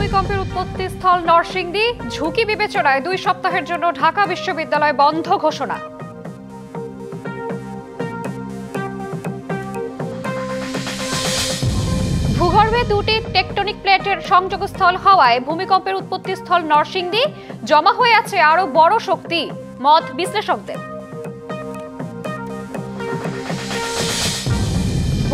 ভূমিকম্পের উৎপত্তিস্থল নরসিংদী, ঝুঁকি বিবেচনায় 2 সপ্তাহের জন্য ঢাকা বিশ্ববিদ্যালয় বন্ধ ঘোষণা। ভূগর্ভে 2টি টেকটনিক প্লেটের সংযোগস্থল হওয়ায় ভূমিকম্পের উৎপত্তিস্থল নরসিংদী, জমা হয়ে আছে আরো বড় শক্তি, মত বিশ্লেষকদের।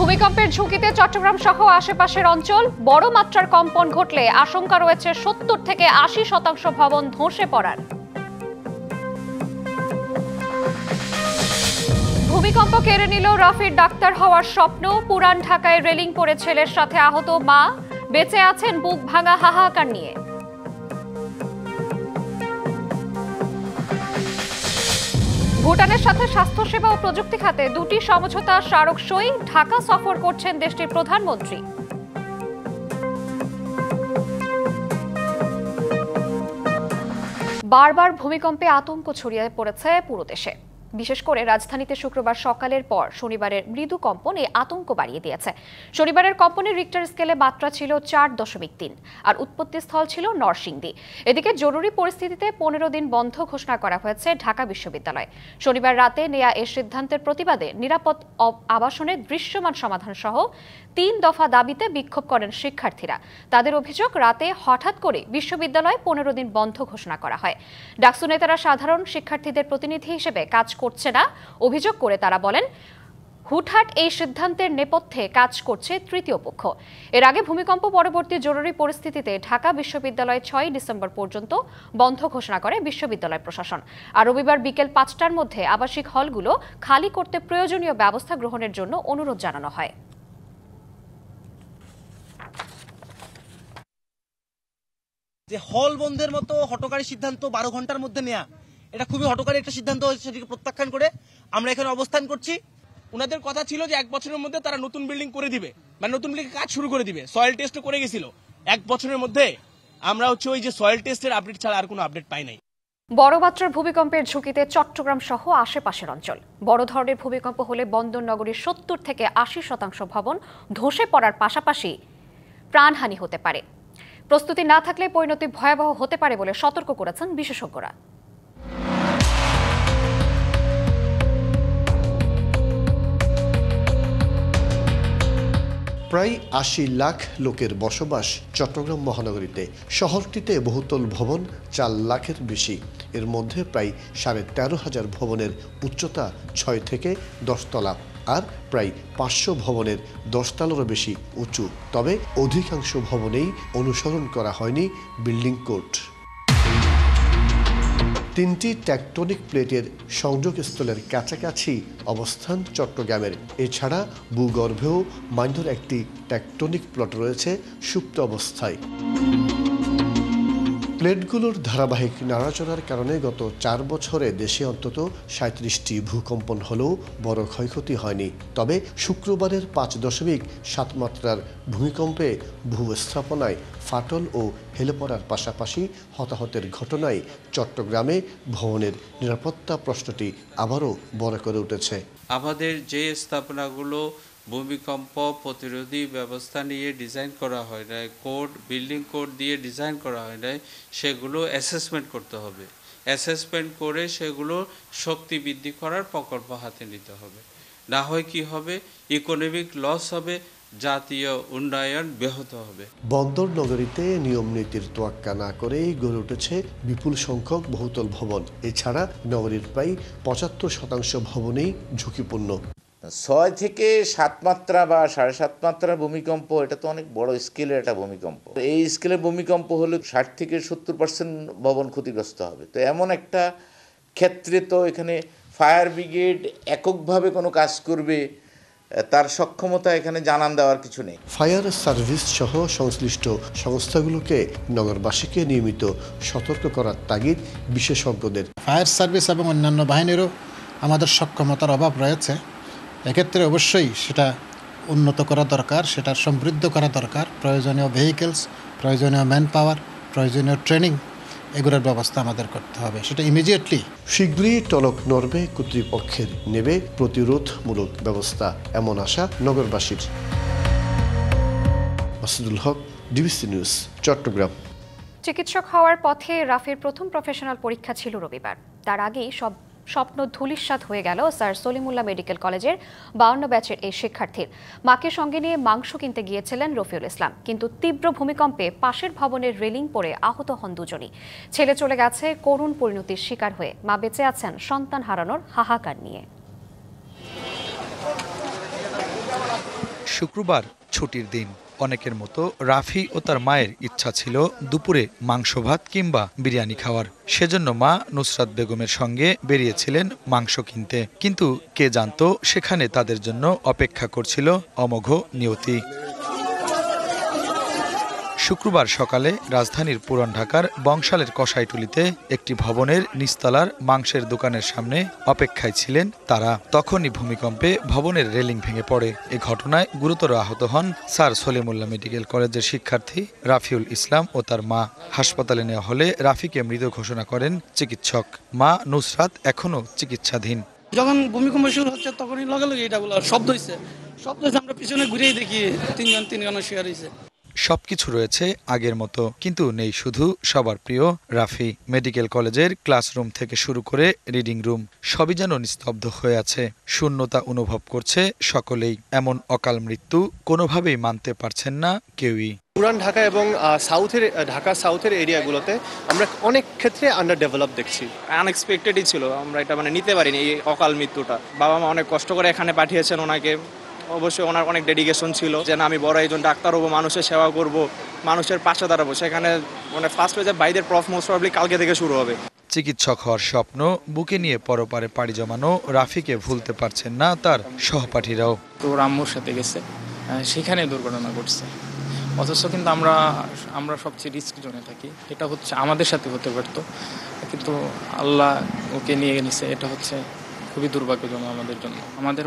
ভূমিকম্পের ঝুঁকিতে চট্টগ্রাম সহ আশেপাশের অঞ্চল, বড় মাত্রার কম্পন ঘটলে আশঙ্কা রয়েছে 70 থেকে 80% ভবন ধসে পড়ার। ভূমিকম্প কেড়ে নিল রাফির ডাক্তার হওয়ার স্বপ্ন। পুরান ঢাকায় রেলিং পড়ে ছেলের সাথে আহত মা, বেঁচে আছেন বুক ভাঙা হাহাকার নিয়ে। ভুটানের সাথে স্বাস্থ্যসেবা ও প্রযুক্তি খাতে 2টি সমঝোতা স্মারক সই, ঢাকা সফর করছেন দেশটির প্রধানমন্ত্রী। বারবার ভূমিকম্পে আতঙ্ক ছড়িয়ে পড়েছে পুরো দেশে। বিশেষ করে রাজধানীতে শুক্রবার সকালের পর শনিবারের মৃদু কম্পন এই আতঙ্ক বাড়িয়ে দিয়েছে। শনিবারের কম্পনের রিক্টার স্কেলে মাত্রা ছিল 4.3 আর উৎপত্তিস্থল ছিল নরসিংদী। এদিকে জরুরি পরিস্থিতিতে 15 দিন বন্ধ ঘোষণা করা হয়েছে ঢাকা বিশ্ববিদ্যালয়। শনিবার রাতে নেয়া এই সিদ্ধান্তের প্রতিবাদে নিরাপদ আবাসনের দৃশ্যমান সমাধান সহ 3 দফা দাবিতে বিক্ষোভ করেন শিক্ষার্থীরা। তাদের অভিযোগ, রাতে হঠাৎ করে বিশ্ববিদ্যালয়ে 15 দিন বন্ধ ঘোষণা করা হয়। ডাকসু নেতারা সাধারণ শিক্ষার্থীদের প্রতিনিধি হিসেবে কাজ করছে না অভিযোগ করে তারা বলেন, হুটহাট এই সিদ্ধান্তের নেপথ্যে কাজ করছে তৃতীয় পক্ষ। এর আগে ভূমিকম্প পরবর্তী জরুরি পরিস্থিতিতে ঢাকা বিশ্ববিদ্যালয় 6 ডিসেম্বর পর্যন্ত বন্ধ ঘোষণা করে বিশ্ববিদ্যালয় প্রশাসন। আর রবিবার বিকেল 5টার মধ্যে আবাসিক হলগুলো খালি করতে প্রয়োজনীয় ব্যবস্থা গ্রহণের জন্য অনুরোধ জানানো হয়। যে হল বন্ধের মতো হঠকারী সিদ্ধান্ত 12 ঘন্টার মধ্যে নেওয়া, এটা খুবই হঠকারী একটা সিদ্ধান্ত হয়েছে, সেটিকে প্রত্যাখ্যান করে আমরা এখানে অবস্থান করছি। ওনাদের কথা ছিল যে 1 বছরের মধ্যে তারা নতুন বিল্ডিং করে দিবে, মানে নতুন বিল্ডিং কাজ শুরু করে দিবে। সয়েল টেস্টও করে গেছিল 1 বছরের মধ্যে। আমরা ওই যে সয়েল টেস্টের আপডেট ছাড়া আর কোনো আপডেট পাই নাই। বড় মাত্রার ভূমিকম্পের ঝুঁকিতে চট্টগ্রাম সহ আশেপাশের অঞ্চল। বড় ধরনের ভূমিকম্প হলে বন্দর নগরীর 70 থেকে 80% ভবন ধসে পড়ার পাশাপাশি প্রাণহানি হতে পারে। প্রস্তুতি না থাকলে পরিণতি ভয়াবহ হতে পারে বলে সতর্ক করেছেন বিশেষজ্ঞরা। প্রায় 80 লাখ লোকের বসবাস চট্টগ্রাম মহানগরীতে। শহরটিতে বহুতল ভবন 4 লাখের বেশি। এর মধ্যে প্রায় 13,500 ভবনের উচ্চতা 6 থেকে 10 তলা আর প্রায় 500 ভবনের 10 তলারও বেশি উঁচু। তবে অধিকাংশ ভবনেই অনুসরণ করা হয়নি বিল্ডিং কোড। 3টি টেকটনিক প্লেটের সংযোগস্থলের কাছাকাছি অবস্থান চট্টগ্রামের। এছাড়া ভূগর্ভেও মাইনর একটি টেকটনিক প্লট রয়েছে সুপ্ত অবস্থায়। প্লেটগুলোর ধারাবাহিক নাড়াচড়ার কারণে গত 4 বছরে দেশে অন্তত 37টি ভূকম্পন হলেও বড় ক্ষয়ক্ষতি হয়নি। তবে শুক্রবারের 5.7 মাত্রার ভূমিকম্পে ভূস্থাপনায় ফাটল ও হেলে পড়ার পাশাপাশি হতাহতের ঘটনায় চট্টগ্রামে ভবনের নিরাপত্তা প্রশ্নটি আবারও বড় করে উঠেছে। আমাদের যে স্থাপনাগুলো ভূমিকম্প প্রতিরোধী ব্যবস্থা নিয়ে ডিজাইন করা হয় নাই, বিল্ডিং কোড দিয়ে ডিজাইন করা হয় নাই, সেগুলো অ্যাসেসমেন্ট করতে হবে। অ্যাসেসমেন্ট করে সেগুলো শক্তি বৃদ্ধি করার প্রকল্প হাতে নিতে হবে। না হয় কি হবে, ইকোনমিক লস হবে, জাতীয় উন্নয়ন ব্যাহত হবে। বন্দর নগরীতে নিয়ম নীতির তোয়াক্কা না করেই গড়ে উঠেছে বিপুল সংখ্যক বহুতল ভবন। এছাড়া নগরীর প্রায় 75% ভবনেই ঝুঁকিপূর্ণ। 6 থেকে 7 মাত্রা বা 7.5 মাত্রার ভূমিকম্প, এটা তো অনেক বড় স্কেলের একটা ভূমিকম্প। এই স্কেলের ভূমিকম্প হলে 60 থেকে 70% ভবন ক্ষতিগ্রস্ত হবে। তো এমন একটা ক্ষেত্রে তো এখানে ফায়ার ব্রিগেড এককভাবে কোনো কাজ করবে তার সক্ষমতা এখানে জানান দেওয়ার কিছু নেই। ফায়ার সার্ভিস সহ সংশ্লিষ্ট সংস্থাগুলোকে নগরবাসীকে নিয়মিত সতর্ক করার তাগিদ বিশেষজ্ঞদের। ফায়ার সার্ভিস এবং অন্যান্য বাহিনীরও আমাদের সক্ষমতার অভাব রয়েছে। এক্ষেত্রে অবশ্যই সেটা উন্নত করা দরকার, সেটা সমৃদ্ধ করা দরকার। প্রয়োজনীয় ভেহিকেলস, প্রয়োজনীয় ম্যান পাওয়ার, প্রয়োজনীয় ট্রেনিং, এগুলোর ব্যবস্থা আমাদের করতে হবে, সেটা ইমিডিয়েটলি। শীঘ্রই টনক নড়বে কর্তৃপক্ষের, নেবে প্রতিরোধমূলক ব্যবস্থা, এমন আশা নগরবাসীর। মাসুদুল হক, ডিবিসি নিউজ, চট্টগ্রাম। চিকিৎসক হওয়ার পথে রাফির প্রথম প্রফেশনাল পরীক্ষা ছিল রবিবার। তার আগেই সব স্বপ্ন ধূলিসাৎ হয়ে গেল স্যার সলিমুল্লাহ মেডিকেল কলেজের 52 ব্যাচের এই শিক্ষার্থীর। মাকে সঙ্গে নিয়ে মাংস কিনতে গিয়েছিলেন রফিউল ইসলাম, কিন্তু তীব্র ভূমিকম্পে পাশের ভবনের রেলিং পড়ে আহত হন দুজনই। ছেলে চলে গেছে করুণ পরিণতির শিকার হয়ে, মা বেঁচে আছেন সন্তান হারানোর হাহাকার নিয়ে। শুক্রবার ছুটির দিন। অনেকের মতো রাফি ও তার মায়ের ইচ্ছা ছিল দুপুরে মাংস ভাত কিংবা বিরিয়ানি খাওয়ার। সেজন্য মা নুসরাত বেগমের সঙ্গে বেরিয়েছিলেন মাংস কিনতে, কিন্তু কে জানতো সেখানে তাদের জন্য অপেক্ষা করছিল অমোঘ নিয়তি। শুক্রবার সকালে রাজধানীর পুরান ঢাকার বংশালের কসাইটুলিতে একটি ভবনের নিচতলার মাংসের দোকানের সামনে অপেক্ষায় ছিলেন তারা। তখনই ভূমিকম্পে ভবনের রেলিং ভেঙে পড়ে। এ ঘটনায় গুরুতর আহত হন স্যার সলিমুল্লাহ মেডিকেল কলেজের শিক্ষার্থী রাফিউল ইসলাম ও তার মা। হাসপাতালে নেওয়া হলে রাফিকে মৃত ঘোষণা করেন চিকিৎসক। মা নুসরাত এখনও চিকিৎসাধীন। যখন ভূমিকম্প শুরু হচ্ছে তখনই লগে লগে এটা বলা শব্দ হয়েছে, আমরা পিছনে ঘুরেই দেখি তিনজন শেয়ার হয়েছে। সবকিছু রয়েছে আগের মতো, কিন্তু নেই শুধু সবার প্রিয় রাফি। মেডিকেল কলেজের ক্লাসরুম থেকে শুরু করে রিডিং রুম সবই যেন নিস্তব্ধ হয়ে আছে। শূন্যতা অনুভব করছে সকলেই। এমন অকাল মৃত্যু কোনোভাবেই মানতে পারছেন না কেউই। পুরান ঢাকা এবং ঢাকা সাউথের এরিয়াগুলোতে আমরা অনেক ক্ষেত্রে আন্ডার ডেভেলপ দেখছি। আনএক্সপেক্টেডই ছিল, আমরা এটা নিতে পারিনি এই অকাল মৃত্যুটা। বাবা মা অনেক কষ্ট করে এখানে পাঠিয়েছেন ওনাকে, অবশ্যই ওনার অনেক ডেডিকেশন ছিল যে না আমি বড় একজন ডাক্তার হবো, মানুষের সেবা করব, মানুষের পাশে দাঁড়াবো। সেখানে ফার্স্ট হয়েছে বাইদের মোস্ট প্রবাবলি কালকে থেকে শুরু হবে। চিকিৎসক হওয়ার স্বপ্ন বুকে নিয়ে পরপারে পাড়ি জমানো রাফিকে ভুলতে পারছেন না তার সহপাঠীরাও। তো আম্মুর সাথে গেছে, সেখানে দুর্ঘটনা ঘটছে। অথচ কিন্তু আমরা সবচেয়ে রিস্ক জোনে থাকি। এটা হচ্ছে আমাদের সাথে হতে পারতো, কিন্তু আল্লাহ ওকে নিয়ে গেছে। এটা হচ্ছে খুবই দুর্ভাগ্যজনক আমাদের জন্য। আমাদের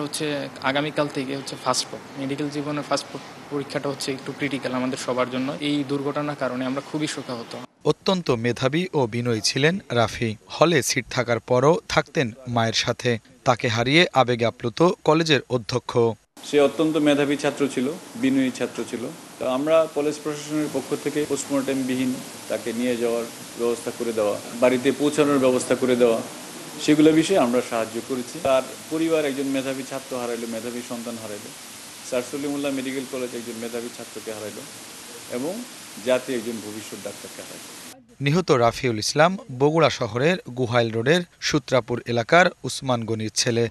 আগামীকাল থেকে ফাস্টফুড মেডিকেল জীবনের ফাস্টফুড পরীক্ষাটা একটু ক্রিটিক্যাল আমাদের সবার জন্য। এই দুর্ঘটনার কারণে আমরা খুবই শোকাহত। অত্যন্ত মেধাবী ও বিনয়ী ছিলেন রাফি। হলে সিট থাকার পরও থাকতেন মায়ের সাথে। তাকে হারিয়ে আবেগে আপ্লুত কলেজের অধ্যক্ষ। সে অত্যন্ত মেধাবী ছাত্র ছিল, বিনয়ী ছাত্র ছিল। তো আমরা কলেজ প্রশাসনের পক্ষ থেকে পোস্টমর্টেম বিহীন তাকে নিয়ে যাওয়ার ব্যবস্থা করে দেওয়া, বাড়িতে পৌঁছানোর ব্যবস্থা করে দেওয়া, সেগুলো বিষয়ে আমরা সাহায্য করেছি। তার পরিবার একজন মেধাবী ছাত্র হারাইলো, মেধাবী সন্তান হারাইলো। স্যার সলিমুল্লাহ মেডিকেল কলেজ একজন মেধাবী ছাত্রকে হারাইলো এবং জাতীয় একজন ভবিষ্যৎ ডাক্তারকে হারাইলো। নিহত রাফিউল ইসলাম বগুড়া শহরের গুহাইল রোডের সূত্রাপুর এলাকার উসমান গনির ছেলে।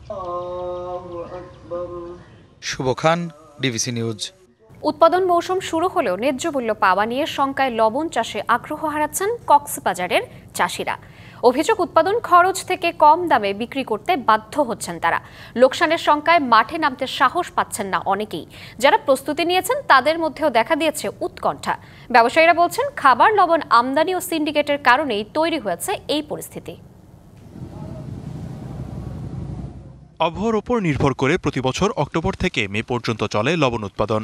শুভ খান, ডিবিসি নিউজ। উৎপাদন মৌসুম শুরু হলেও ন্যায্য মূল্য পাওয়া নিয়ে শঙ্কায় লবণ চাষে আগ্রহ হারাচ্ছেন কক্সবাজারের চাষিরা। অভিযোগ, উৎপাদন খরচ থেকে কম দামে বিক্রি করতে বাধ্য হচ্ছেন তারা। লোকসানের শঙ্কায় মাঠে নামতে সাহস পাচ্ছেন না অনেকেই। যারা প্রস্তুতি নিয়েছেন তাদের মধ্যেও দেখা দিয়েছে উৎকণ্ঠা। ব্যবসায়ীরা বলছেন খাবার লবণ আমদানি ও সিন্ডিকেটের কারণেই তৈরি হয়েছে এই পরিস্থিতি। আবহাওয়ার উপর নির্ভর করে প্রতিবছর অক্টোবর থেকে মে পর্যন্ত চলে লবণ উৎপাদন।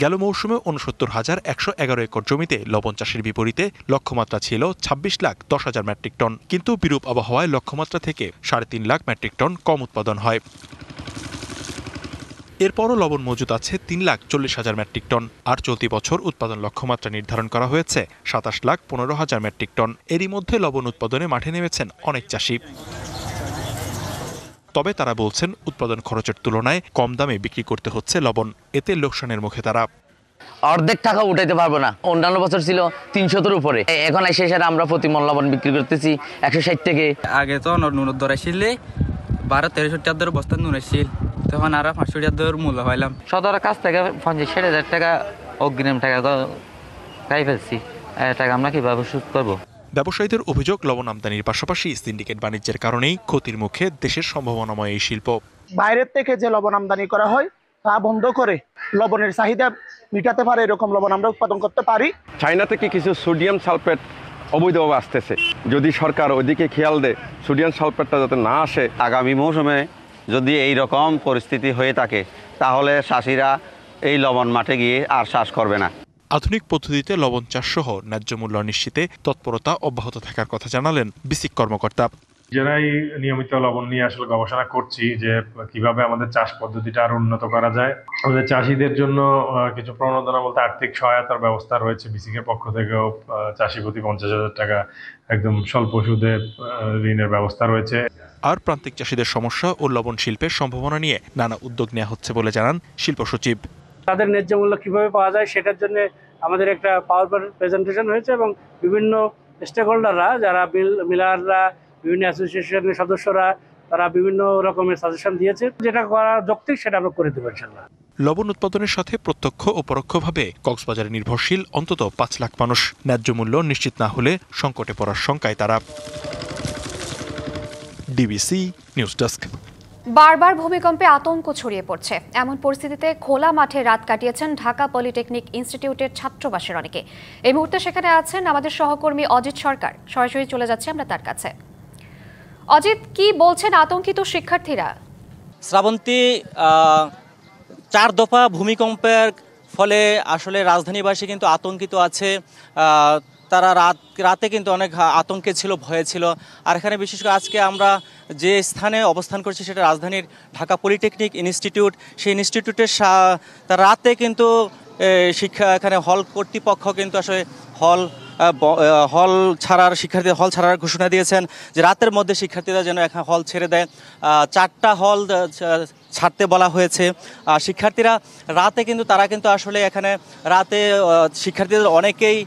গেল মৌসুমে ৬৯,১১১ একর জমিতে লবণ চাষের বিপরীতে লক্ষ্যমাত্রা ছিল ২৬,১০,০০০ মেট্রিক টন, কিন্তু বিরূপ আবহাওয়ায় লক্ষ্যমাত্রা থেকে ৩.৫ লাখ মেট্রিক টন কম উৎপাদন হয়। এরপরও লবণ মজুদ আছে ৩,৪০,০০০ মেট্রিক টন। আর চলতি বছর উৎপাদন লক্ষ্যমাত্রা নির্ধারণ করা হয়েছে ২৭,১৫,০০০ মেট্রিক টন। এরই মধ্যে লবণ উৎপাদনে মাঠে নেমেছেন অনেক চাষি। তবে তারা বলছেন উৎপাদন খরচের তুলনায় কম দামে বিক্রি করতে হচ্ছে লবণ। এতে লোকসানের মুখে তারা। অর্ধেক টাকা উঠাইতে পারবো না। অন্যান্য বছর ছিল ৩০০-র উপরে, এখন এসে আমরা প্রতি মণ লবণ বিক্রি করতেছি ১৬০ থেকে। আগে তো নুনের দর আসছিল ১২-১৩০০ টাকার বস্তা নুন আসছিল, তখন আর ৫০০ টাকার মূল্য পাইলাম। সদরের কাছ থেকে ৫০-৬০ টাকা অগ্রিম টাকা খাই ফেলছি। টাকা আমরা কিভাবে শোধ করবো? ব্যবসায়ীদের অভিযোগ, লবণ আমদানির পাশাপাশি সিন্ডিকেট বাণিজ্যের কারণেই ক্ষতির মুখে দেশের সম্ভাবনাময় এই শিল্প। বাইরের থেকে যে লবণ আমদানি করা হয় তা বন্ধ করে লবণের চাহিদা মিটাতে পারে এরকম লবণ আমরা উৎপাদন করতে পারি। চায়না থেকে কিছু সোডিয়াম সালফেট অবৈধভাবে আসতেছে, যদি সরকার ওইদিকে খেয়াল দেয় সোডিয়াম সালফেটটা যাতে না আসে। আগামী মৌসুমে যদি এই রকম পরিস্থিতি হয়ে থাকে তাহলে চাষিরা এই লবণ মাঠে গিয়ে আর চাষ করবে না। আধুনিক পদ্ধতিতে লবণ চাষ সহ ন্যায্য মূল্য নিশ্চিতে তৎপরতা অব্যাহত থাকার কথা জানালেন বিসিক কর্মকর্তা। যারাই নিয়মিত লবণ নিয়ে আসলে গবেষণা করছি যে কিভাবে আমাদের চাষ পদ্ধতিটা আরো উন্নত করা যায়। আমাদের চাষিদের জন্য কিছু প্রণোদনা বলতে আর্থিক সহায়তার ব্যবস্থা রয়েছে। বিসিকের পক্ষ থেকেও চাষি প্রতি 50,000 টাকা একদম স্বল্প সুদে ঋণের ব্যবস্থা রয়েছে। আর প্রান্তিক চাষিদের সমস্যা ও লবণ শিল্পের সম্ভাবনা নিয়ে নানা উদ্যোগ নেওয়া হচ্ছে বলে জানান শিল্প সচিব। তাদের ন্যায্য মূল্য কিভাবে পাওয়া যায় সেটার জন্য আমাদের একটা পাওয়ার পয়েন্ট প্রেজেন্টেশন হয়েছে এবং বিভিন্ন স্টেক হোল্ডাররা যারা মিলাররা, বিভিন্ন অ্যাসোসিয়েশনের সদস্যরা, তারা বিভিন্ন রকমের সাজেশন দিয়েছে। যেটা করা যৌক্তিক সেটা আমরা করে দেবো ইনশাআল্লাহ। লবণ উৎপাদনের সাথে প্রত্যক্ষ ও পরোক্ষভাবে কক্সবাজারে নির্ভরশীল অন্তত 5 লাখ মানুষ। ন্যায্য মূল্য নিশ্চিত না হলে সংকটে পড়ার শঙ্কায় তারা। DBC news desk. বারবার ভূমিকম্পে আতঙ্ক ছড়িয়ে পড়ছে। এমন পরিস্থিতিতে খোলা মাঠে রাত কাটিয়েছেন ঢাকা পলিটেকনিক ইনস্টিটিউটের ছাত্রাবাসের অনেকে। এই মুহূর্তে সেখানে আছেন আমাদের সহকর্মী অজিত সরকার। সরাসরি চলে যাচ্ছে আমরা তার কাছে। অজিত, কি বলছেন আতঙ্কিত শিক্ষার্থীরা? শ্রাবন্তী, 4 দফা ভূমিকম্পের ফলে আসলে রাজধানীবাসী কিন্তু আতঙ্কিত আছে। তারা রাতে কিন্তু অনেক আতঙ্কে ছিল, ভয়ে ছিল। আর এখানে বিশেষ করে আজকে আমরা যে স্থানে অবস্থান করছি সেটা রাজধানীর ঢাকা পলিটেকনিক ইনস্টিটিউট। সেই ইনস্টিটিউটের রাতে কিন্তু এখানে হল কর্তৃপক্ষ কিন্তু আসলে শিক্ষার্থীদের হল ছাড়ার ঘোষণা দিয়েছেন যে রাতের মধ্যে শিক্ষার্থীরা যেন এখানে হল ছেড়ে দেয়। 4টা হল ছাড়তে বলা হয়েছে। আর শিক্ষার্থীরা রাতে কিন্তু তারা কিন্তু আসলে এখানে রাতে শিক্ষার্থীদের অনেকেই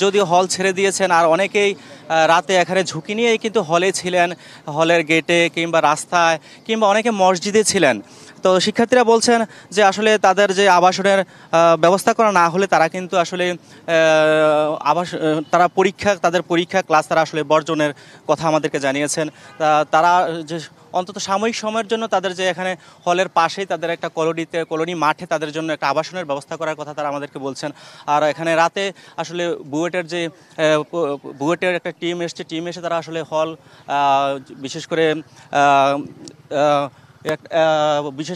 যদিও হল ছেড়ে দিয়েছেন, আর অনেকেই রাতে এখানে ঝুঁকি নিয়েই কিন্তু হলে ছিলেন, হলের গেটে কিংবা রাস্তায় কিংবা অনেকে মসজিদে ছিলেন। তো শিক্ষার্থীরা বলছেন যে আসলে তাদের যে আবাসনের ব্যবস্থা করা না হলে তারা কিন্তু আসলে তাদের পরীক্ষা ক্লাস তারা আসলে বর্জনের কথা আমাদেরকে জানিয়েছেন। তারা যে অন্তত সাময়িক সময়ের জন্য তাদের যে এখানে হলের পাশেই তাদের একটা কলোনি মাঠে তাদের জন্য একটা আবাসনের ব্যবস্থা করার কথা তারা আমাদেরকে বলছেন। আর এখানে রাতে আসলে বুয়েটের একটা টিম এসে তারা আসলে হল বিশেষ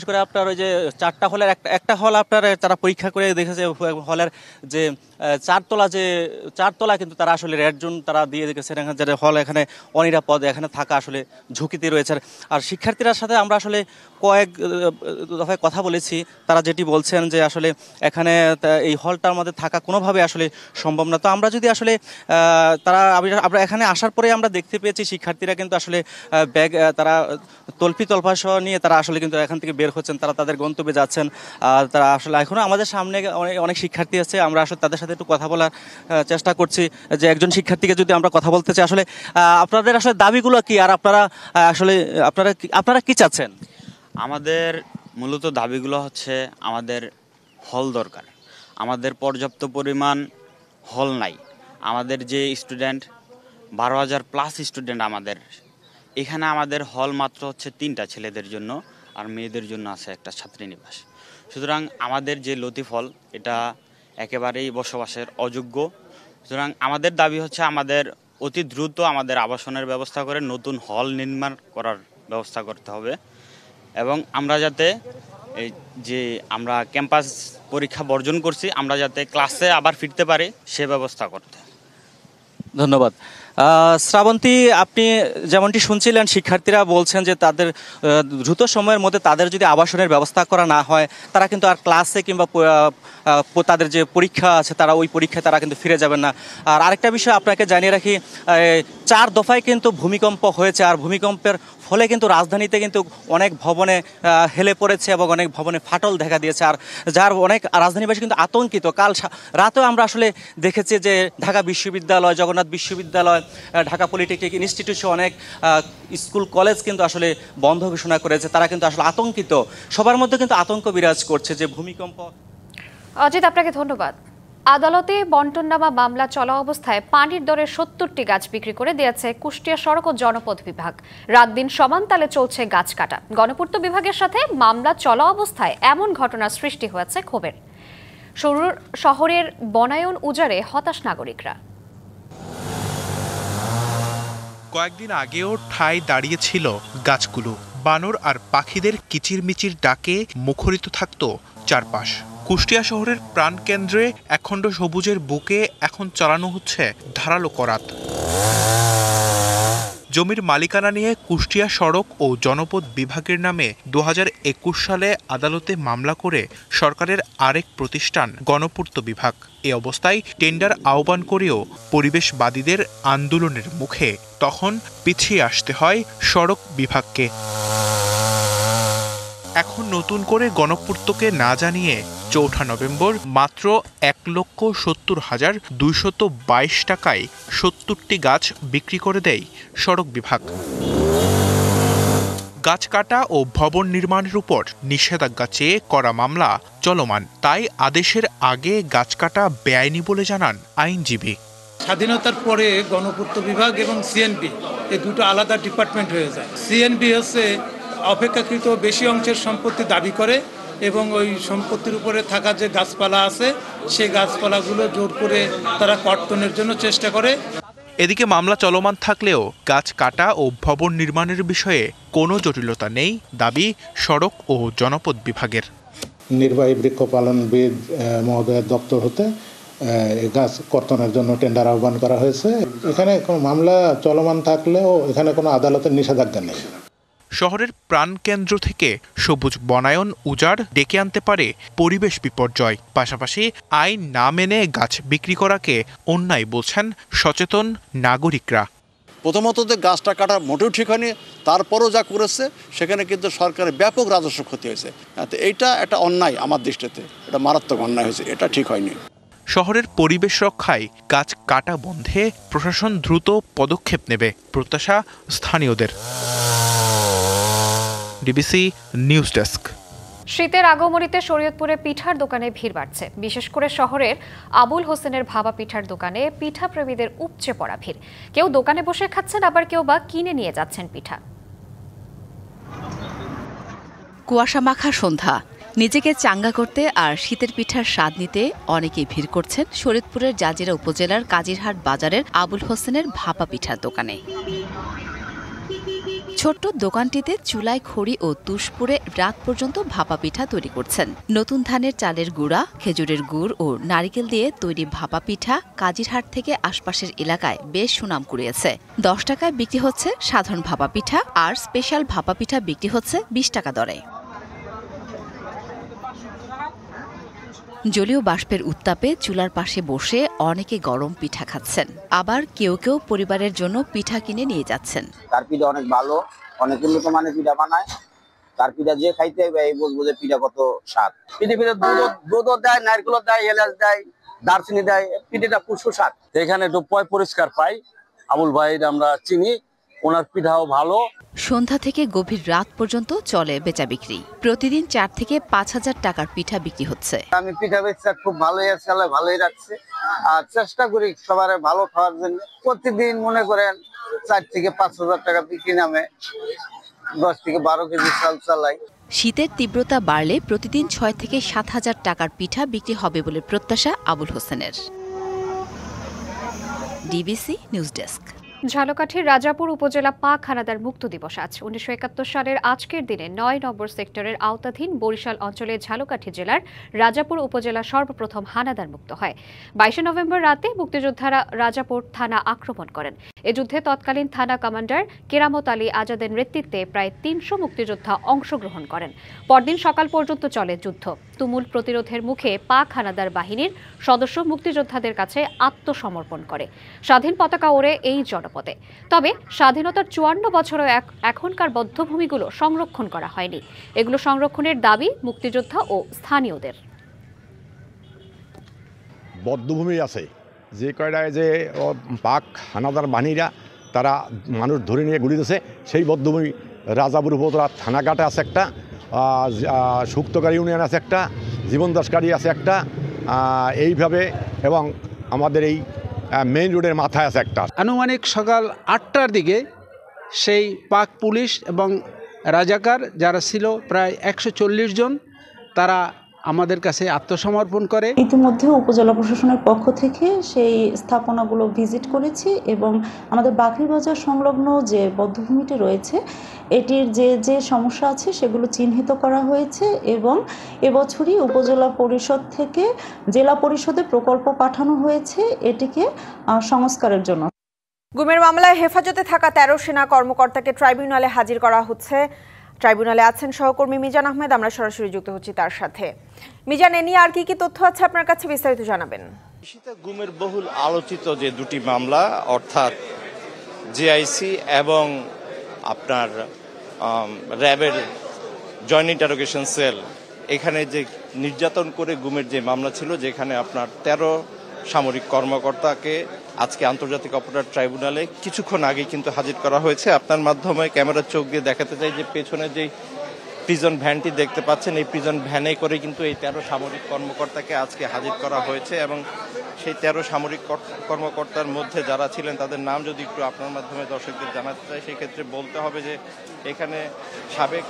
করে আপনার ওই যে 4টা হলের একটা হল আপনার তারা পরীক্ষা করে দেখেছে। হলের যে 4তলা কিন্তু তারা আসলে রেড জোন তারা দিয়ে দেখেছেন, যে হল এখানে অনিরাপদ, এখানে থাকা আসলে ঝুঁকিতে রয়েছে। আর শিক্ষার্থীদের সাথে আমরা আসলে কয়েক দফায় কথা বলেছি। তারা যেটি বলছেন যে আসলে এখানে এই হলটার মধ্যে থাকা কোনোভাবে আসলে সম্ভব না। তো আমরা যদি আসলে আমরা এখানে আসার পরে আমরা দেখতে পেয়েছি শিক্ষার্থীরা কিন্তু আসলে ব্যাগ তারা তল্পি-তল্পা নিয়ে তারা আসলে কিন্তু এখান থেকে বের হচ্ছেন, তারা তাদের গন্তব্যে যাচ্ছেন। তারা আসলে এখনো আমাদের সামনে অনেক শিক্ষার্থী আছে, আমরা আসলে তাদের সাথে একটু কথা বলার চেষ্টা করছি। যে একজন শিক্ষার্থীকে যদি আমরা কথা বলতে চাই, আসলে আপনাদের আসলে দাবিগুলো কি, আর আপনারা কি চাচ্ছেন? আমাদের মূলত দাবিগুলো হচ্ছে আমাদের হল দরকার। আমাদের পর্যাপ্ত পরিমাণ হল নাই। আমাদের যে স্টুডেন্ট 12,000+ স্টুডেন্ট আমাদের এখানে, আমাদের হল মাত্র হচ্ছে 3টা, ছেলেদের জন্য আর মেয়েদের জন্য আছে একটা ছাত্রীনিবাস। সুতরাং আমাদের যে লতিফ হল এটা একেবারেই বসবাসের অযোগ্য। সুতরাং আমাদের দাবি হচ্ছে আমাদের অতি দ্রুত আমাদের আবাসনের ব্যবস্থা করে নতুন হল নির্মাণ করার ব্যবস্থা করতে হবে, এবং আমরা যাতে এই যে আমরা ক্যাম্পাস পরীক্ষা বর্জন করছি আমরা যাতে ক্লাসে আবার ফিরতে পারি সে ব্যবস্থা করতে। ধন্যবাদ। শ্রাবন্তী, আপনি যেমনটি শুনছিলেন শিক্ষার্থীরা বলছেন যে তাদের দ্রুত সময়ের মধ্যে তাদের যদি আবাসনের ব্যবস্থা করা না হয় তারা কিন্তু আর ক্লাসে কিংবা তাদের যে পরীক্ষা আছে তারা ওই পরীক্ষায় তারা কিন্তু ফিরে যাবেন না। আর আরেকটা বিষয় আপনাকে জানিয়ে রাখি, 4 দফায় কিন্তু ভূমিকম্প হয়েছে, আর ভূমিকম্পের ফলে কিন্তু রাজধানীতে কিন্তু অনেক ভবনে হেলে পড়েছে এবং অনেক ভবনে ফাটল দেখা দিয়েছে। আর যার অনেক রাজধানীবাসী কিন্তু আতঙ্কিত। কাল রাতেও আমরা আসলে দেখেছি যে ঢাকা বিশ্ববিদ্যালয়, জগন্নাথ বিশ্ববিদ্যালয়, ঢাকা পলিটেকনিক ইনস্টিটিউট অনেক স্কুল কলেজ কিন্তু আসলে বন্ধ ঘোষণা করেছে। তারা কিন্তু আসলে আতঙ্কিত, সবার মধ্যে কিন্তু আতঙ্ক বিরাজ করছে যে ভূমিকম্প। অজিত, আপনাকে ধন্যবাদ। আদালতে বন্টননামা মামলা চলা অবস্থায় পানির দরে 70টি গাছ বিক্রি করে দিয়েছে কুষ্টিয়া সড়ক ও জনপথ বিভাগ। রাত দিন সমান তালে চলছে গাছ কাটা। গণপূর্ত বিভাগের সাথে মামলা চলা অবস্থায় এমন ঘটনার সৃষ্টি হয়েছে ক্ষোভের। শহরের বনায়ন উজাড়ে হতাশ নাগরিকরা। কয়েকদিন আগেও ঠায় দাঁড়িয়েছিল গাছগুলো। বানর আর পাখিদের কিচিরমিচির ডাকে মুখরিত থাকত চারপাশ। কুষ্টিয়া শহরের প্রাণকেন্দ্রে একখণ্ড সবুজের বুকে এখন চালানো হচ্ছে ধারালো করাত। জমির মালিকানা নিয়ে কুষ্টিয়া সড়ক ও জনপদ বিভাগের নামে 2021 সালে আদালতে মামলা করে সরকারের আরেক প্রতিষ্ঠান গণপূর্ত বিভাগ। এ অবস্থায় টেন্ডার আহ্বান করেও পরিবেশবাদীদের আন্দোলনের মুখে তখন পিছিয়ে আসতে হয় সড়ক বিভাগকে। এখন নতুন করে গণপূর্তকে না জানিয়ে 4 নভেম্বর মাত্র 1,70,222 টাকায় 70টি গাছ বিক্রি করে দেয় সড়ক বিভাগ। গাছ কাটা ও ভবন নির্মাণের উপর নিষেধাজ্ঞা চেয়ে করা মামলা চলমান, তাই আদেশের আগে গাছ কাটা বেআইনি বলে জানান আইনজীবী। স্বাধীনতার পরে গণপূর্ত বিভাগ এবং সিএনপি এই দুটো আলাদা ডিপার্টমেন্ট হয়ে যায়। সিএনপি হচ্ছে অপেক্ষাকৃত বেশি অংশের সম্পত্তি দাবি করে এবং ওই সম্পত্তির উপরে থাকা যে গাছপালা আছে সেই গাছপালাগুলো জোর করে তারা কর্তনের জন্য চেষ্টা করে। এদিকে মামলা চলমান থাকলেও গাছ কাটা ও ভবন নির্মাণের বিষয়ে কোনো জটিলতা নেই দাবি সড়ক ও জনপদ বিভাগের। নির্বাহী বৃক্ষপালনবিদ মহোদয়ের দপ্তর হতে গাছ কর্তনের জন্য টেন্ডার আহ্বান করা হয়েছে। এখানে কোনো মামলা চলমান থাকলেও এখানে কোনো আদালতের নিষেধাজ্ঞা নেই। শহরের প্রাণকেন্দ্র থেকে সবুজ বনায়ন উজাড় ডেকে আনতে পারে পরিবেশ বিপর্যয়। পাশাপাশি আইন না মেনে গাছ বিক্রি করাকে অন্যায় বলছেন সচেতন নাগরিকরা। প্রথমত যে গাছটা কাটা মোটেও ঠিক হয়নি, তারপরও যা করেছে সেখানে কিন্তু সরকারের ব্যাপক রাজস্ব ক্ষতি হয়েছে। এইটা একটা অন্যায়, আমার দৃষ্টিতে এটা মারাত্মক অন্যায় হয়েছে, এটা ঠিক হয়নি। শহরের পরিবেশ রক্ষায় গাছ কাটা বন্ধে প্রশাসন দ্রুত পদক্ষেপ নেবে প্রত্যাশা স্থানীয়দের। DBC news desk. শীতের আগমনীতে শরীয়তপুরে পিঠার দোকানে ভিড় বাড়ছে। বিশেষ করে শহরের আবুল হোসেনের ভাবা পিঠার দোকানে পিঠা প্রেমীদের উপচে পড়া ভিড়। কেউ দোকানে বসে খাচ্ছেন, আবার কেউ বা কিনে নিয়ে যাচ্ছেন পিঠা। কুয়াশা মাখা সন্ধ্যা, নিজেকে চাঙ্গা করতে আর শীতের পিঠার স্বাদ নিতে অনেকেই ভিড় করছেন শরীয়তপুরের জাজিরা উপজেলার কাজিরহাট বাজারের আবুল হোসেনের ভাপা পিঠার দোকানে। ছোট্ট দোকানটিতে চুলায় খড়ি ও তুষ পুড়ে রাত পর্যন্ত ভাপা পিঠা তৈরি করছেন। নতুন ধানের চালের গুঁড়া, খেজুরের গুড় ও নারিকেল দিয়ে তৈরি ভাপা পিঠা কাজিরহাট থেকে আশপাশের এলাকায় বেশ সুনাম কুড়িয়েছে। 10 টাকায় বিক্রি হচ্ছে সাধারণ ভাপা পিঠা, আর স্পেশাল ভাপা পিঠা বিক্রি হচ্ছে 20 টাকা দরে। জলীয় বাষ্পের উত্তাপে চুলার পাশে বসে অনেকে গরম পিঠা খাচ্ছেন, আবার কেউ কেউ পরিবারের জন্য পিঠা কিনে নিয়ে যাচ্ছেন। তার পিঠা অনেক ভালো, অনেক উন্নত মানের পিঠা বানায়। তার পিঠা যে খাইতে এই বুঝবো যে পিঠা কত স্বাদ। পিঠে দুধ দেয়, নারকেল দেয়, এলাচ দেয়, দারচিনি দেয়, পিঠাটা খুব সুস্বাদ। এখানে একটু পরিষ্কার পাই। আবুল ভাই আমরা চিনি, ওনার পিঠাও ভালো। সন্ধ্যা থেকে গভীর রাত পর্যন্ত চলে বেচা বিক্রি। প্রতিদিন 4 থেকে 5,000 টাকার পিঠা বিক্রি হচ্ছে। আমি পিঠা বেচা খুব ভালোই আছে, ভালোই রাখছে, আর চেষ্টা করি সবার ভালো খাওয়ার জন্য। প্রতিদিন মনে করেন 4 থেকে 5,000 টাকা বিক্রি নামে 10 থেকে 12 কেজি চাল চালাই। শীতের তীব্রতা বাড়লে প্রতিদিন 6 থেকে 7,000 টাকার পিঠা বিক্রি হবে বলে প্রত্যাশা আবুল হোসেনের। DBC news desk. ঝালকাঠির রাজাপুর উপজেলা পাক হানাদার মুক্ত দিবস আজ। 1971 সালের আজকের দিনে 9 নম্বর সেক্টরের আওতাধীন বরিশাল অঞ্চলের ঝালকাঠি জেলার রাজাপুর উপজেলা সর্বপ্রথম হানাদার মুক্ত হয়। 22 নভেম্বর রাতে মুক্তিযোদ্ধারা রাজাপুর থানা আক্রমণ করেন। এ যুদ্ধে তৎকালীন থানা কমান্ডার কেরামত আলী আজাদের নেতৃত্বে প্রায় 300 মুক্তিযোদ্ধা অংশগ্রহণ করেন। পরদিন সকাল পর্যন্ত চলে যুদ্ধ। তুমুল প্রতিরোধের মুখে পাক হানাদার বাহিনীর সদস্য মুক্তিযোদ্ধাদের কাছে আত্মসমর্পণ করে। স্বাধীন পতাকা ওড়ে এই জনপদে। তবে স্বাধীনতার 54 বছরও এখনকার বধ্যভূমিগুলো সংরক্ষণ করা হয়নি। এগুলো সংরক্ষণের দাবি মুক্তিযোদ্ধা ও স্থানীয়দের। বধ্যভূমি আছে যে কয়টায় যে পাক হানাদার বাহিনীরা তারা মানুষ ধরে নিয়ে গুলি দিয়েছে, সেই বধ্যভূমি রাজাপুর উপজেলা থানাঘাটে আছে একটা, সুক্তকারী ইউনিয়ন আছে একটা, জীবনদাসকারী আছে একটা, এইভাবে এবং আমাদের এই মেইন রোডের মাথায় আছে একটা। আনুমানিক সকাল 8টার দিকে সেই পাক পুলিশ এবং রাজাকার যারা ছিল প্রায় 140 জন, তারা আমাদের কাছে আত্মসমর্পণ করে। ইতিমধ্যে উপজেলা প্রশাসনের পক্ষ থেকে সেই স্থাপনাগুলো ভিজিট করেছি এবং আমাদের বাকরিবাজার সংলগ্ন যে বধ্যভূমিটি রয়েছে এটির যে সমস্যা আছে সেগুলো চিহ্নিত করা হয়েছে এবং এবছরই উপজেলা পরিষদ থেকে জেলা পরিষদে প্রকল্প পাঠানো হয়েছে এটিকে সংস্কারের জন্য। গুমের মামলায় হেফাজতে থাকা ১৩ সেনা কর্মকর্তাকে ট্রাইব্যুনালে হাজির করা হচ্ছে। ট্রাইব্যুনালে আছেন সহকর্মী মিজান আহমেদ, আমরা সরাসরি যুক্ত হচ্ছি তার সাথে। মিজান, এ নিয়ে আর কি কি তথ্য আছে আপনার কাছে, বিস্তারিত জানাবেন। গুমের বহুল আলোচিত যে দুটি মামলা, অর্থাৎ জেআইসি এবং আপনার র্যাবের জয়েন্ট ইন্টারোগেশন সেল, এখানে যে নির্যাতন করে গুমের যে মামলা ছিল, যেখানে আপনার 13 সামরিক কর্মকর্তাকে আজকে আন্তর্জাতিক অপরাধ ট্রাইব্যুনালে কিছুক্ষণ আগে কিন্তু হাজির করা হয়েছে। আপনার মাধ্যমে ক্যামেরার চোখ দিয়ে দেখাতে চাই যে পেছনে যেই প্রিজন ভ্যানটি দেখতে পাচ্ছেন, এই প্রিজন ভ্যানে করে কিন্তু এই 13 সামরিক কর্মকর্তাকে আজকে হাজির করা হয়েছে। এবং সেই 13 সামরিক কর্মকর্তার মধ্যে যারা ছিলেন তাদের নাম যদি একটু আপনার মাধ্যমে দর্শকদের জানাতে চাই, সেই ক্ষেত্রে বলতে হবে যে এখানে সাবেক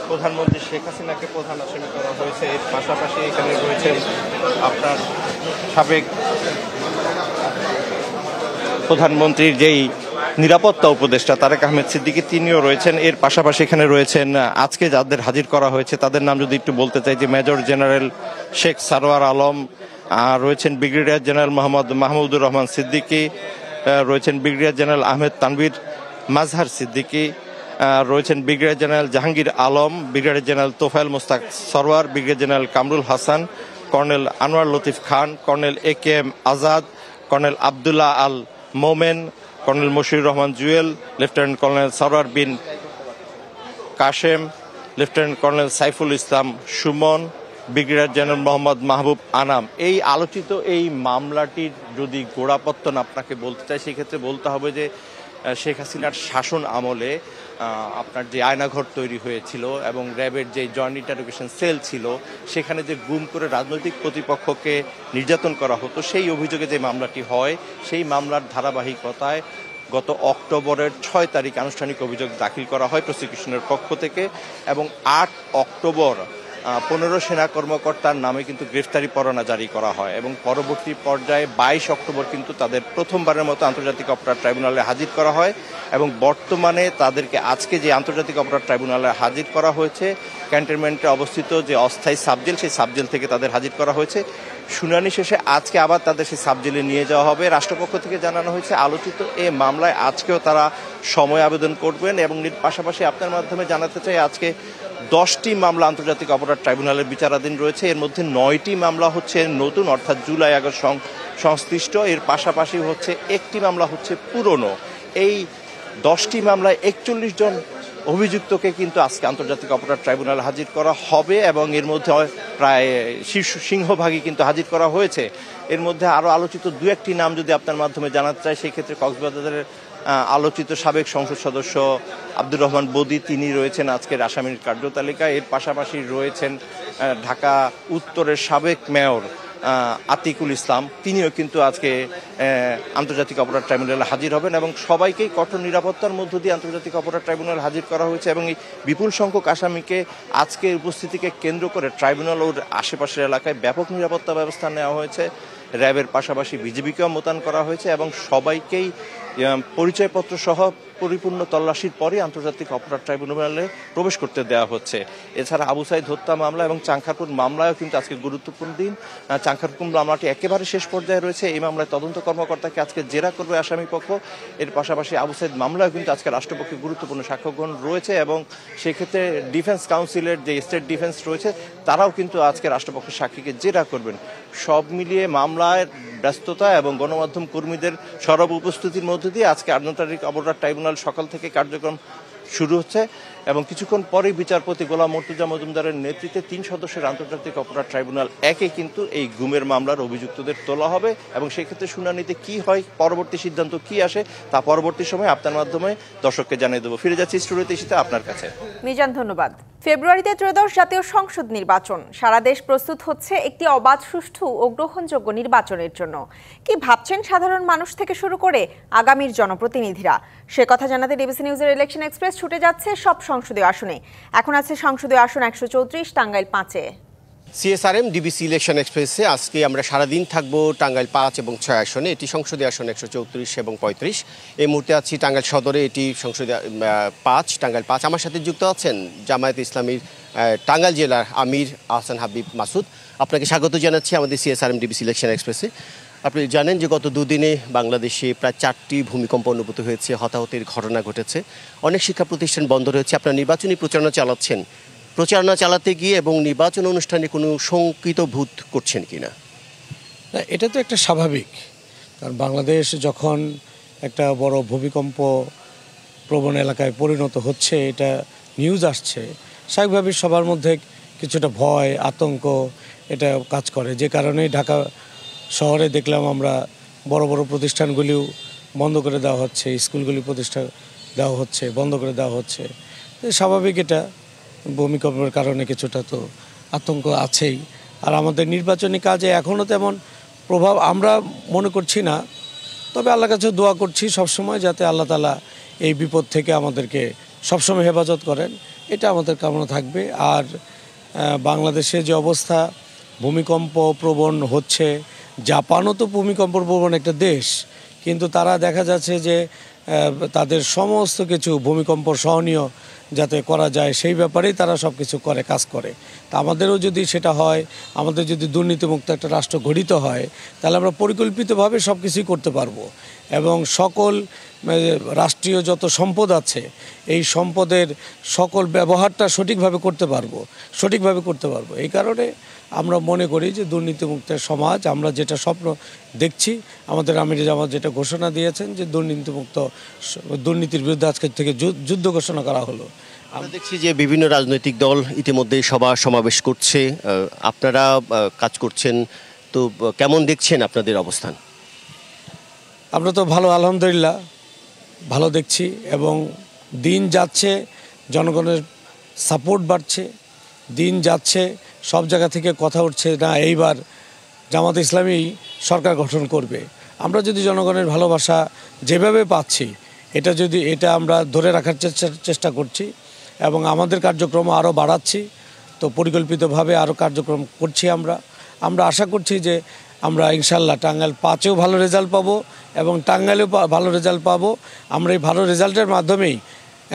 প্রধানমন্ত্রী শেখ হাসিনাকে প্রধান আসামি করা হয়েছে। এর পাশাপাশি এখানে রয়েছেন আপনার সাবেক প্রধানমন্ত্রীর যেই নিরাপত্তা উপদেষ্টা তারেক আহমেদ সিদ্দিকী, তিনিও রয়েছেন। এর পাশাপাশি এখানে রয়েছেন আজকে যাদের হাজির করা হয়েছে তাদের নাম যদি একটু বলতে চাই, যে মেজর জেনারেল শেখ সারোয়ার আলম, রয়েছেন ব্রিগেডিয়ার জেনারেল মোহাম্মদ মাহমুদুর রহমান সিদ্দিকী, রয়েছেন ব্রিগেডিয়ার জেনারেল আহমেদ তানভীর মাজহার সিদ্দিকী, রয়েছেন brigadier general Jahangir Alam, brigadier general Tofail Mostaq Sarwar, brigadier general Kamrul Hasan, colonel Anwar Latif Khan, colonel AKM Azad, colonel Abdullah Al Momen, colonel Mashiur Rahman Jewel, lieutenant colonel Sarwar Bin Kashem, lieutenant colonel Saiful Islam Sumon, brigadier general Mohammad Mahbub Anam. এই আলোচিত এই মামলাটির যদি গোড়াপত্তন আপনাকে বলতে চাই, সেক্ষেত্রে বলতে হবে যে শেখ হাসিনার শাসন আমলে আপনার যে আয়নাঘর তৈরি হয়েছিল এবং র্যাবের যে জয়েন্ট ইন্টারোগেশন সেল ছিল, সেখানে যে গুম করে রাজনৈতিক প্রতিপক্ষকে নির্যাতন করা হতো, সেই অভিযোগে যে মামলাটি হয়, সেই মামলার ধারাবাহিকতায় গত অক্টোবরের 6 তারিখ আনুষ্ঠানিক অভিযোগ দাখিল করা হয় প্রসিকিউশনের পক্ষ থেকে এবং 8 অক্টোবর 15 সেনা কর্মকর্তার নামে কিন্তু গ্রেফতারি পরোয়ানা জারি করা হয় এবং পরবর্তী পর্যায়ে 22 অক্টোবর কিন্তু তাদের প্রথমবারের মতো আন্তর্জাতিক অপরাধ ট্রাইব্যুনালে হাজির করা হয় এবং বর্তমানে তাদেরকে আজকে যে আন্তর্জাতিক অপরাধ ট্রাইব্যুনালে হাজির করা হয়েছে, ক্যান্টনমেন্টে অবস্থিত যে অস্থায়ী সাবজেল, সেই সাবজেল থেকে তাদের হাজির করা হয়েছে। শুনানি শেষে আজকে আবার তাদের সেই সাবজেলে নিয়ে যাওয়া হবে। রাষ্ট্রপক্ষ থেকে জানানো হয়েছে আলোচিত এই মামলায় আজকেও তারা সময় আবেদন করবেন এবং পাশাপাশি আপনার মাধ্যমে জানাতে চাই আজকে 10টি মামলা আন্তর্জাতিক অপরাধ ট্রাইব্যুনালের বিচারাধীন রয়েছে। এর মধ্যে 9টি মামলা হচ্ছে নতুন, অর্থাৎ জুলাই আগস্ট সংশ্লিষ্ট। এর পাশাপাশি হচ্ছে একটি মামলা হচ্ছে পুরনো। এই 10টি মামলায় 41 জন অভিযুক্তকে কিন্তু আজকে আন্তর্জাতিক অপরাধ ট্রাইব্যুনালে হাজির করা হবে এবং এর মধ্যে প্রায় সিংহভাগই কিন্তু হাজির করা হয়েছে। এর মধ্যে আরও আলোচিত 2-1টি নাম যদি আপনার মাধ্যমে জানাতে চাই, সেই ক্ষেত্রে কক্সবাজারের আলোচিত সাবেক সংসদ সদস্য আব্দুর রহমান বদি, তিনি রয়েছেন আজকের আসামির কার্যতালিকায়। এর পাশাপাশি রয়েছেন ঢাকা উত্তরের সাবেক মেয়র আতিকুল ইসলাম, তিনিও কিন্তু আজকে আন্তর্জাতিক অপরাধ ট্রাইব্যুনালে হাজির হবেন এবং সবাইকেই কঠোর নিরাপত্তার মধ্য দিয়ে আন্তর্জাতিক অপরাধ ট্রাইব্যুনালে হাজির করা হয়েছে এবং এই বিপুল সংখ্যক আসামিকে আজকের উপস্থিতিকে কেন্দ্র করে ট্রাইব্যুনাল ওর আশেপাশের এলাকায় ব্যাপক নিরাপত্তা ব্যবস্থা নেওয়া হয়েছে। র্যাবের পাশাপাশি বিজিবিকেও মোতায়েন করা হয়েছে এবং সবাইকেই পরিচয়পত্র সহ পরিপূর্ণ তল্লাশির পরে আন্তর্জাতিক অপরাধ ট্রাইব্যুনালে প্রবেশ করতে দেওয়া হচ্ছে। এছাড়া আবু সাইদ হত্যা মামলা এবং চাংখারপুর মামলায়ও কিন্তু আজকে গুরুত্বপূর্ণ দিন। চাংখারপুর মামলাটি একেবারে শেষ পর্যায়ে রয়েছে। এই মামলায় তদন্ত কর্মকর্তাকে আজকে জেরা করবে আসামিপক্ষ। এর পাশাপাশি আবু সাইদ মামলায় কিন্তু আজকে রাষ্ট্রপক্ষে গুরুত্বপূর্ণ সাক্ষ্য গ্রহণ রয়েছে এবং সেক্ষেত্রে ডিফেন্স কাউন্সিলের যে স্টেট ডিফেন্স রয়েছে তারাও কিন্তু আজকে রাষ্ট্রপক্ষের সাক্ষীকে জেরা করবেন। সব মিলিয়ে মামলায় ব্যস্ততা এবং গণমাধ্যম কর্মীদের সরব উপস্থিতির মধ্য দিয়ে আজকে আন্তর্জাতিক অপরাধ ট্রাইব্যুনাল সকাল থেকে কার্যক্রম শুরু হচ্ছে এবং কিছুক্ষণ পরেই বিচারপতি গোলাম মর্তুজা মজুমদারের নেতৃত্বে 3 সদস্যের আন্তর্জাতিক অপরাধ ট্রাইব্যুনাল 1-এ কিন্তু এই গুমের মামলার অভিযুক্তদের তোলা হবে এবং সেক্ষেত্রে শুনানিতে কি হয়, পরবর্তী সিদ্ধান্ত কি আসে, তা পরবর্তী সময় আপনার মাধ্যমে দর্শককে জানিয়ে দেবো। ফিরে যাচ্ছি স্টুডিওতে এসে আপনার কাছে। মিজান, ধন্যবাদ। ফেব্রুয়ারিতে ত্রয়োদশ জাতীয় সংসদ নির্বাচন, সারা দেশ প্রস্তুত হচ্ছে একটি অবাধ, সুষ্ঠু ও গ্রহণযোগ্য নির্বাচনের জন্য। কি ভাবছেন সাধারণ মানুষ থেকে শুরু করে আগামীর জনপ্রতিনিধিরা? সে কথা জানাতে ডিবিসি নিউজের ইলেকশন এক্সপ্রেস ছুটে যাচ্ছে সব সংসদীয় আসনে। এখন আছে সংসদীয় আসন 134, টাঙ্গাইল 5-এ। সিএসআরএম ডিবিসি ইলেকশন এক্সপ্রেসে আজকে আমরা সারাদিন থাকবো টাঙ্গাইল 5 এবং 6 আসনে। এটি সংসদীয় আসন 134 এবং 35। এই মুহূর্তে আছি টাঙ্গাইল সদরে, এটি সংসদীয় 5, টাঙ্গাইল 5। আমার সাথে যুক্ত আছেন জামায়াত ইসলামীর টাঙ্গাইল জেলার আমির আহসান হাবিব মাসুদ। আপনাকে স্বাগত জানাচ্ছি আমাদের সিএসআরএম ডিবিসি ইলেকশন এক্সপ্রেসে। আপনি জানেন যে গত দুদিনে বাংলাদেশে প্রায় 4টি ভূমিকম্প অনুভূত হয়েছে, হতাহতের ঘটনা ঘটেছে, অনেক শিক্ষা প্রতিষ্ঠান বন্ধ রয়েছে। আপনারা নির্বাচনী প্রচারণা চালাচ্ছেন, প্রচারণা চালাতে গিয়ে এবং নির্বাচন অনুষ্ঠানে কোনো শঙ্কিত বোধ করছেন কিনা? না, এটা তো একটা স্বাভাবিক, কারণ বাংলাদেশ যখন একটা বড় ভূমিকম্প প্রবণ এলাকায় পরিণত হচ্ছে, এটা নিউজ আসছে, স্বাভাবিকভাবে সবার মধ্যে কিছুটা ভয় আতঙ্ক এটা কাজ করে। যে কারণে ঢাকা শহরে দেখলাম আমরা বড় বড় প্রতিষ্ঠানগুলিও বন্ধ করে দেওয়া হচ্ছে, স্কুলগুলি প্রতিষ্ঠা দেওয়া হচ্ছে, বন্ধ করে দেওয়া হচ্ছে। স্বাভাবিক, এটা ভূমিকম্পের কারণে কিছুটা তো আতঙ্ক আছেই। আর আমাদের নির্বাচনী কাজে এখনও তেমন প্রভাব আমরা মনে করছি না, তবে আল্লাহর কাছে দোয়া করছি সবসময় যাতে আল্লাহ তাআলা এই বিপদ থেকে আমাদেরকে সবসময় হেফাজত করেন, এটা আমাদের কামনা থাকবে। আর বাংলাদেশে যে অবস্থা ভূমিকম্প প্রবণ হচ্ছে, জাপানও তো ভূমিকম্প প্রবণ একটা দেশ, কিন্তু তারা দেখা যাচ্ছে যে তাদের সমস্ত কিছু ভূমিকম্প সহনীয় যাতে করা যায় সেই ব্যাপারেই তারা সব কিছু করে, কাজ করে। তা আমাদেরও যদি সেটা হয়, আমাদের যদি দুর্নীতিমুক্ত একটা রাষ্ট্র গঠিত হয়, তাহলে আমরা পরিকল্পিতভাবে সব কিছুই করতে পারবো এবং সকল রাষ্ট্রীয় যত সম্পদ আছে এই সম্পদের সকল ব্যবহারটা সঠিকভাবে করতে পারবো। এই কারণে আমরা মনে করি যে দুর্নীতিমুক্ত সমাজ, আমরা যেটা স্বপ্ন দেখছি, আমাদের আমির জামাত যেটা ঘোষণা দিয়েছেন যে দুর্নীতির বিরুদ্ধে আজকে থেকে যুদ্ধ ঘোষণা করা হলো। আমরা দেখছি যে বিভিন্ন রাজনৈতিক দল ইতিমধ্যে সমাবেশ করছে, আপনারা কাজ করছেন, তো কেমন দেখছেন আপনাদের অবস্থান? আমরা তো ভালো, আলহামদুলিল্লাহ ভালো দেখছি এবং দিন যাচ্ছে জনগণের সাপোর্ট বাড়ছে, দিন যাচ্ছে সব জায়গা থেকে কথা উঠছে না এইবার জামাত ইসলামী সরকার গঠন করবে। আমরা যদি জনগণের ভালোবাসা যেভাবে পাচ্ছি এটা আমরা ধরে রাখার চেষ্টা করছি এবং আমাদের কার্যক্রম আরও বাড়াচ্ছি, তো পরিকল্পিতভাবে আরও কার্যক্রম করছি। আমরা আশা করছি যে আমরা ইনশাল্লাহ টাঙ্গাইল 5-এও ভালো রেজাল্ট পাবো এবং টাঙ্গাইলেও ভালো রেজাল্ট পাবো। আমরা এই ভালো রেজাল্টের মাধ্যমেই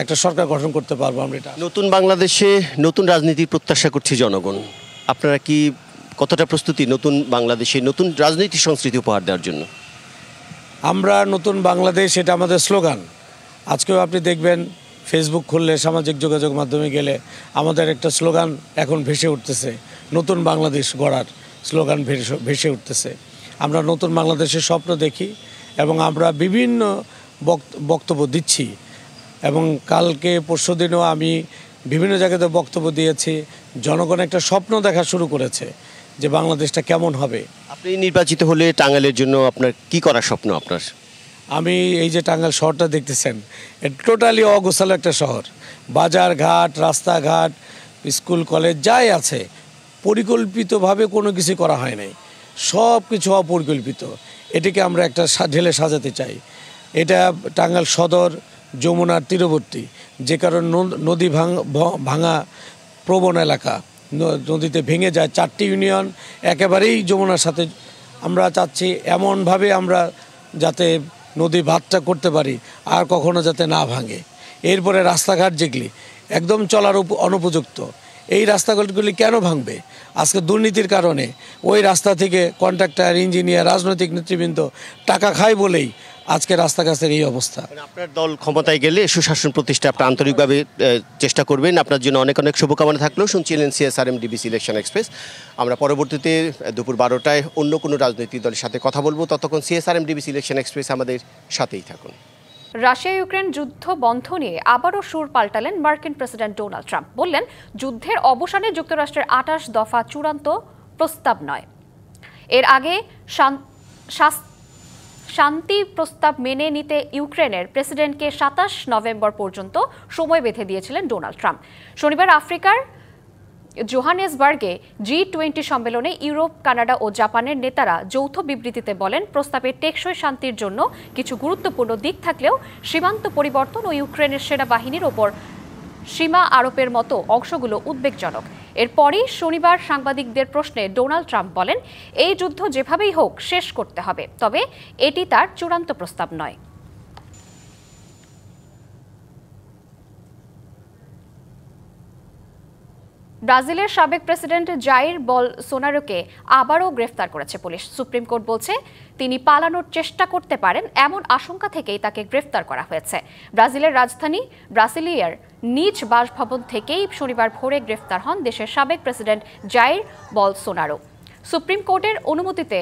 একটা সরকার গঠন করতে পারবো। আমরা এটা নতুন বাংলাদেশে নতুন রাজনীতি প্রত্যাশা করছি জনগণ, আপনারা কি কতটা প্রস্তুতি নতুন বাংলাদেশে নতুন রাজনৈতিক সংস্কৃতি উপহার দেওয়ার জন্য? আমরা নতুন বাংলাদেশ, এটা আমাদের স্লোগান। আজকেও আপনি দেখবেন ফেসবুক খুললে, সামাজিক যোগাযোগ মাধ্যমে গেলে আমাদের একটা স্লোগান এখন ভেসে উঠতেছে, নতুন বাংলাদেশ গড়ার স্লোগান ভেসে উঠতেছে। আমরা নতুন বাংলাদেশের স্বপ্ন দেখি এবং আমরা বিভিন্ন বক্তব্য দিচ্ছি এবং কালকে পরশুদিনও আমি বিভিন্ন জায়গাতে বক্তব্য দিয়েছি। জনগণ একটা স্বপ্ন দেখা শুরু করেছে যে বাংলাদেশটা কেমন হবে। আপনি নির্বাচিত হলে টাঙ্গাইলের জন্য আপনার কি করার স্বপ্ন আপনার? আমি এই যে টাঙ্গাইল শহরটা দেখতেছেন, টোটালি অগোছালো একটা শহর। বাজার ঘাট, রাস্তাঘাট, স্কুল কলেজ যাই আছে পরিকল্পিতভাবে কোনো কিছু করা হয় নাই, সব কিছু অপরিকল্পিত। এটাকে আমরা একটা ঢেলে সাজাতে চাই। এটা টাঙ্গাইল সদর যমুনার তীরবর্তী, যে কারণে নদী ভাঙা প্রবণ এলাকা, নদীতে ভেঙে যায় 4টি ইউনিয়ন একেবারেই যমুনার সাথে। আমরা চাচ্ছি এমনভাবে আমরা যাতে নদী ভাতটা করতে পারি আর কখনো যাতে না ভাঙে। এরপরে রাস্তাঘাট যেগুলি একদম চলার অনুপযুক্ত, এই রাস্তাগুলি কেন ভাঙবে? আজকে দুর্নীতির কারণে ওই রাস্তা থেকে কন্ট্রাক্টর, ইঞ্জিনিয়ার, রাজনৈতিক নেতৃবৃন্দ টাকা খায় বলেই আজকে রাস্তাঘাটের এই অবস্থা। আপনার দল ক্ষমতায় গেলে সুশাসন প্রতিষ্ঠা আপনি আন্তরিকভাবে চেষ্টা করবেন, আপনার জন্য অনেক অনেক শুভকামনা থাকলেও। শুনছিলেন CSRM DBC ইলেকশন এক্সপ্রেস। আমরা পরবর্তীতে দুপুর 12টায় অন্য কোনো রাজনৈতিক দলের সাথে কথা বলবো। ততক্ষণ CSRM DBC ইলেকশন এক্সপ্রেস আমাদের সাথেই থাকুন। রাশিয়া ইউক্রেন যুদ্ধ বন্ধ নিয়ে আবারও সুর পাল্টালেন মার্কিন প্রেসিডেন্ট ডোনাল্ড ট্রাম্প। বললেন, যুদ্ধের অবসানে যুক্তরাষ্ট্রের 28 দফা চূড়ান্ত প্রস্তাব নয়। এর আগে শান্তি প্রস্তাব মেনে নিতে ইউক্রেনের প্রেসিডেন্টকে 27 নভেম্বর পর্যন্ত সময় বেঁধে দিয়েছিলেন ডোনাল্ড ট্রাম্প। শনিবার আফ্রিকার জোহানেসবার্গে G20 সম্মেলনে ইউরোপ, কানাডা ও জাপানের নেতারা যৌথ বিবৃতিতে বলেন, প্রস্তাবের টেকসই শান্তির জন্য কিছু গুরুত্বপূর্ণ দিক থাকলেও সীমান্ত পরিবর্তন ও ইউক্রেনের সেনাবাহিনীর ওপর সীমা আরোপের মতো অংশগুলো উদ্বেগজনক। এরপরই শনিবার সাংবাদিকদের প্রশ্নে ডোনাল্ড ট্রাম্প বলেন, এই যুদ্ধ যেভাবেই হোক শেষ করতে হবে, তবে এটি তার চূড়ান্ত প্রস্তাব নয়। ব্রাজিলের সাবেক প্রেসিডেন্ট জাইর বলসোনারোকে আবারও গ্রেফতার করেছে পুলিশ। সুপ্রিম কোর্ট বলছে তিনি পালানোর চেষ্টা করতে পারেন এমন আশঙ্কা থেকেই তাকে গ্রেফতার করা হয়েছে। ব্রাজিলের রাজধানী ব্রাসিলিয়ার নিজ বাসভবন থেকেই শনিবার ভোরে গ্রেফতার হন দেশের সাবেক প্রেসিডেন্ট জাইর বলসোনারো। সুপ্রিম কোর্টের অনুমতিতে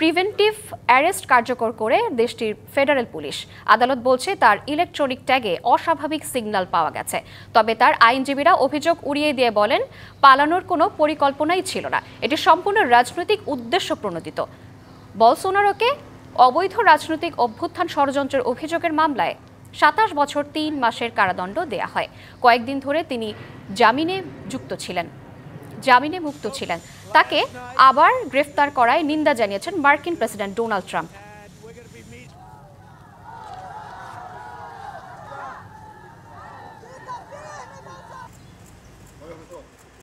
প্রিভেন্টিভ অ্যারেস্ট কার্যকর করে দেশটির ফেডারেল পুলিশ। আদালত বলছে তার ইলেকট্রনিক ট্যাগে অস্বাভাবিক সিগন্যাল পাওয়া গেছে। তবে তার আইনজীবীরা অভিযোগ উড়িয়ে দিয়ে বলেন পালানোর কোনো পরিকল্পনাই ছিল না, এটি সম্পূর্ণ রাজনৈতিক উদ্দেশ্য প্রণোদিত। বলসোনারোকে অবৈধ রাজনৈতিক অভ্যুত্থান ষড়যন্ত্রের অভিযোগের মামলায় 27 বছর 3 মাসের কারাদণ্ড দেয়া হয়। কয়েকদিন ধরে তিনি জামিনে মুক্ত ছিলেন। তাকে আবার গ্রেফতার করায় নিন্দা জানিয়েছেন মার্কিন প্রেসিডেন্ট ডোনাল্ড ট্রাম্প।